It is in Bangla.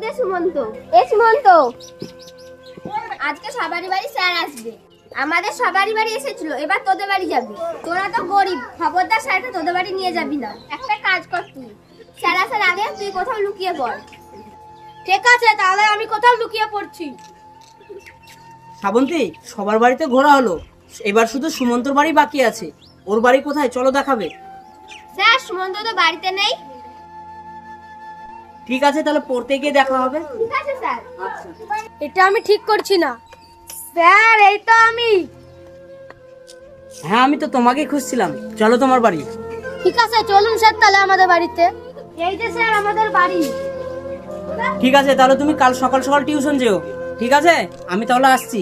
দে সুমন্ত। এ সুমন্ত, আজকে সবারই বাড়ি স্যার আসবে। আমাদের সবারই বাড়ি এসেছিল, এবার তোদের বাড়ি যাবে। তোরা তো গরিব, খবরদার স্যারকে তোদের বাড়ি নিয়ে যাবি না। একটা কাজ কর তুই, স্যার আসার আগে তুই কোথাও লুকিয়ে পড়। ঠিক আছে, তাহলে আমি কোথাও লুকিয়ে পড়ছি। শ্রাবন্তী, সবার বাড়িতে ঘোরা হলো, এবার শুধু সুমন্তর বাড়ি বাকি আছে। ওর বাড়ি কোথায়, চলো দেখাবে। স্যার, সুমন্ত তো বাড়িতে নেই। ঠিক আছে, তাহলে পড়তে গিয়ে দেখা হবে। ঠিক আছে স্যার। আচ্ছা। এটা আমি ঠিক করছি না স্যার, এই তো আমি। হ্যাঁ, আমি তো তোমাকেই খুঁজছিলাম, চলো তোমার বাড়ি। ঠিক আছে, চলুন স্যার তাহলে আমাদের বাড়িতে। এই যে স্যার আমাদের বাড়ি। ঠিক আছে, তাহলে তুমি কাল সকাল সকাল টিউশন যেও। ঠিক আছে, আমি তাহলে আসছি।